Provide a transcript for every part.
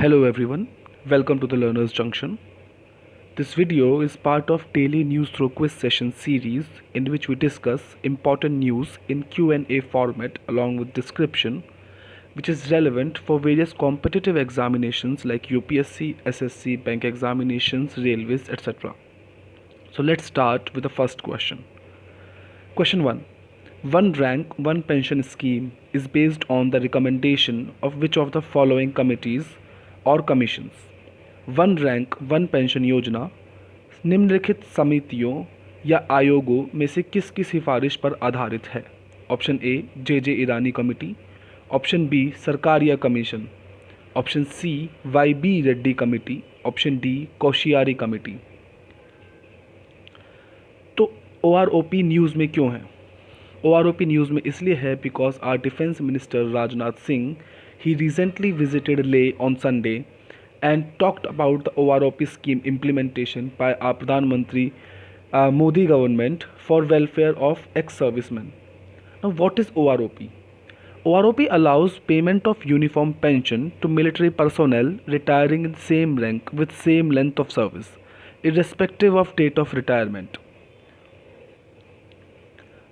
Hello everyone, welcome to the Learners Junction. This video is part of daily news through quiz session series in which we discuss important news in Q&A format along with description which is relevant for various competitive examinations like UPSC, SSC, bank examinations, railways, etc. So let's start with the first question. Question 1. One rank, one pension scheme is based on the recommendation of which of the following committees or commissions? One rank one pension योजना निम्नलिखित समितियों या आयोगों में से किसकी सिफारिश पर आधारित है? Option A J Irani committee, option B Sarkaria commission, option C Y B Reddy committee, option D Koshiyari committee. तो OROP न्यूज़ में क्यों है? OROP न्यूज़ में इसलिए है because our defence minister Rajnath Singh ही recently visited Leh on Sunday and talked about the OROP scheme implementation by our Pradhan Mantri Modi government for welfare of ex-servicemen. Now what is OROP? OROP allows payment of uniform pension to military personnel retiring in same rank with same length of service, irrespective of date of retirement.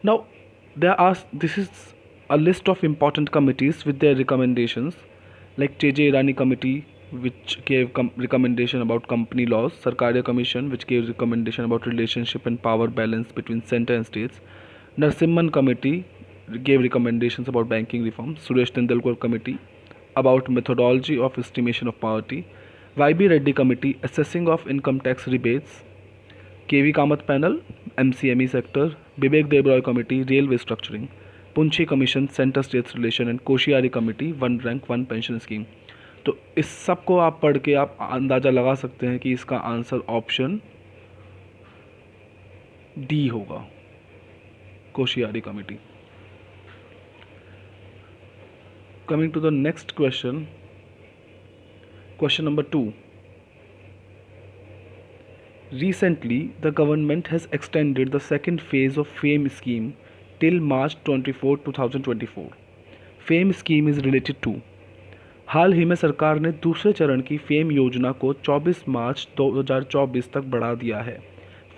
Now this is a list of important committees with their recommendations like JJ Irani committee which gave recommendation about company laws, Sarkaria Commission which gave recommendation about relationship and power balance between center and states, Narsimhan Committee gave recommendations about banking reform, Suresh Tendulkar Committee about methodology of estimation of poverty, YB Reddy Committee assessing of income tax rebates, KV Kamath Panel MCME sector, Bibek Debroy Committee railway structuring, Punchi Commission center states relation and Koshiari Committee one rank one pension scheme. तो इस सब को आप पढ़ के आप अंदाज़ा लगा सकते हैं कि इसका आंसर ऑप्शन डी होगा, Koshiyari committee. Coming to the next question, question number 2. Recently, the government has extended the second phase of FAME scheme till March 24, 2024. FAME scheme is related to हाल ही में सरकार ने दूसरे चरण की फेम योजना को 24 मार्च 2024 तक बढ़ा दिया है।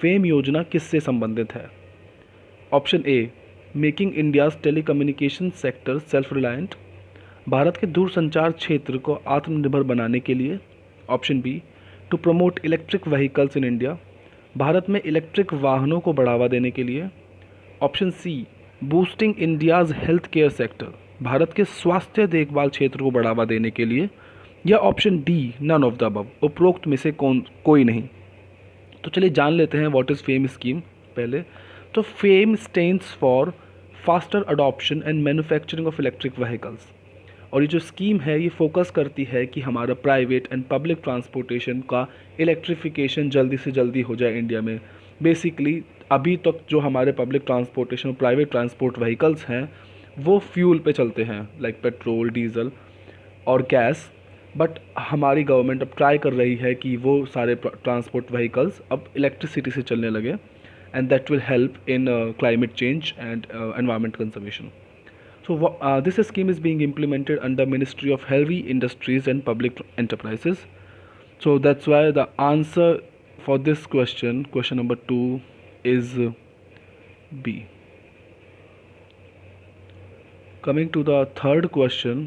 फेम योजना किससे संबंधित है? Option A making India's telecommunication sector self reliant, Bharat के दूरसंचार क्षेत्र को आत्मनिर्भर बनाने के लिए। Option B to promote electric vehicles in India, Bharat में इलेक्ट्रिक वाहनों को बढ़ावा देने के लिए। Option C boosting India's health care sector, Bharat के स्वास्थ्य देखभाल क्षेत्र को बढ़ावा देने के लिए। या option D none of the above, उपरोक्त में से कोई नहीं। तो चलिए जान लेते हैं व्हाट इज़ फेम स्कीम पहले। तो fame stands for faster adoption and manufacturing of electric vehicles, और ये जो स्कीम है ये फोकस करती है कि हमारा प्राइवेट एंड पब्लिक ट्रांसपोर्टेशन का इलेक्ट्रिफिकेशन जल्दी से जल्दी हो जाए इंडिया में। बेसिकली अभी तक जो हमारे पब्लिक ट्रांसपोर्टेशन और प्राइवेट ट्रांसपोर्ट व्हीकल्स हैं वो फ्यूल पे चलते हैं लाइक पेट्रोल, डीजल और गैस, बट हमारी गवर्नमेंट अब ट्राई कर रही है कि वो सारे ट्रांसपोर्ट व्हीकल्स अब इलेक्ट्रिसिटी से चलने लगे and that will help in climate change and environment conservation. So this scheme is being implemented under Ministry of Heavy Industries and Public Enterprises. So that's why the answer for this question, question number 2, is B. Coming to the third question,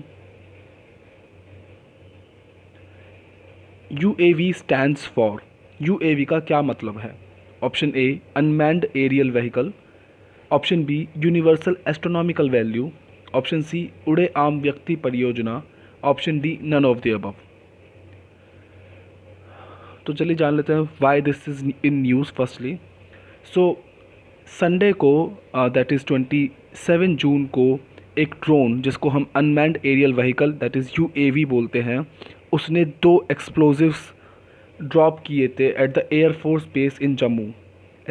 UAV stands for, UAV का क्या मतलब है? Option A unmanned aerial vehicle, option B universal astronomical value, option C उड़े आम व्यक्ति परियोजना, option D none of the above. तो चलिए जान लेते हैं why this is in news firstly. So Sunday को दैट इज़ 27 जून को एक ड्रोन जिसको हम unmanned aerial vehicle that is UAV बोलते हैं, उसने 2 एक्सप्लोजिव्स ड्रॉप किए थे at the air force base in Jammu,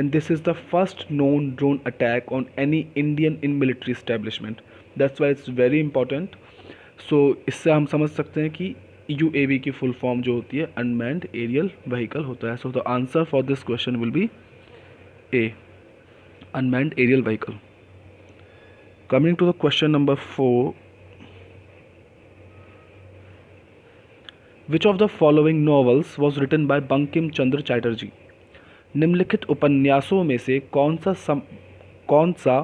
and this is the first known drone attack on any Indian in military establishment. That's why it's very important. So इससे हम समझ सकते हैं कि UAV की फुल फॉर्म जो होती है अनमैन्ड एरियल व्हीकल होता है. So the answer for this question will be a unmanned aerial vehicle. Coming to the question number 4. Which of the following novels was written by Bankim Chandra Chatterjee? निम्नलिखित उपन्यासों में से कौन सा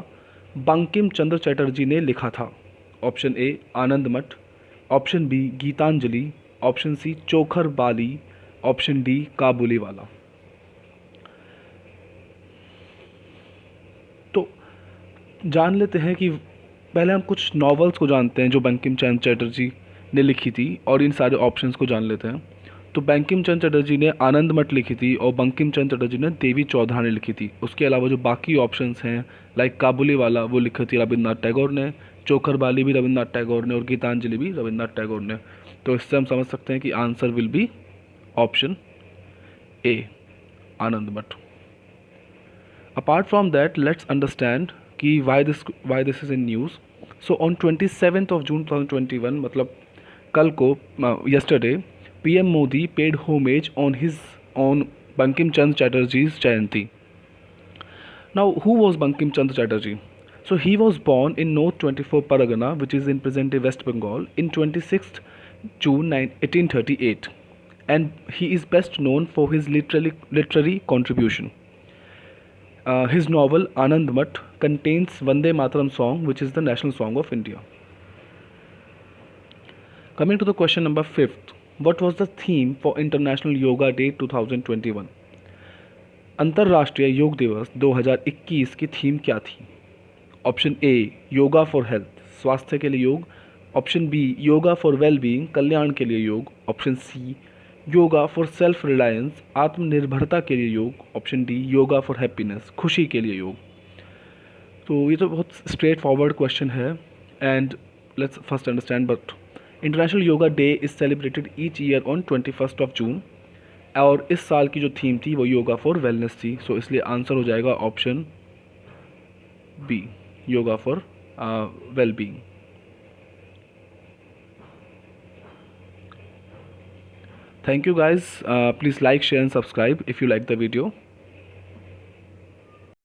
बंकिम चंद्र चैटर्जी ने लिखा था? Option A Anand Math, option B Gitanjali, option C Chokher Bali, option D Kabuliwala. तो जान लेते हैं कि पहले हम कुछ नॉवेल्स को जानते हैं जो बंकिम चंद्र चैटर्जी ने लिखी थी और इन सारे ऑप्शंस को जान लेते हैं। तो बंकिम चंद्र चटर्जी ने आनंद मठ लिखी थी और बंकिम चंद्र चटर्जी ने देवी चौधरी लिखी थी। उसके अलावा जो बाकी ऑप्शंस हैं लाइक काबुली वाला वो लिखी थी रविन्द्रनाथ टैगोर ने, चोखर बाली भी रविन्द्रनाथ टैगोर ने और गीतांजलि भी रविन्द्रनाथ टैगोर ने। तो इससे हम समझ सकते हैं कि answer will be option A Anand Math. Apart from that let's understand कि why this is in news. So on 27th of June 2021 मतलब कल को yesterday PM Modi paid homage on Bankim Chandra Chatterjee's Jayanti. Now, who was Bankim Chandra Chatterjee? So he was born in North 24 Paragana, which is in present-day West Bengal, in 26th June 1838, and he is best known for his literary contribution. His novel Anand Mat contains Vande Mataram song, which is the national song of India. Coming to the question number 5th, what was the theme for International Yoga Day 2021? अंतर्राष्ट्रीय योग दिवस 2021 की theme क्या थी? Option A yoga for health, स्वास्थ्य के लिए योग, option B yoga for wellbeing, कल्याण के लिए योग, option C yoga for self reliance, आत्मनिर्भरता के लिए योग, option D yoga for happiness, खुशी के लिए योग। तो ये तो बहुत स्ट्रेट फॉरवर्ड क्वेश्चन है and let's first understand but international yoga day is celebrated each year on 21st of June और इस साल की जो थीम थी वो योगा फॉर वेलनेस थी। सो इसलिए आंसर हो जाएगा option B yoga for wellbeing. Thank you guys. Please like, share and subscribe if you like the video.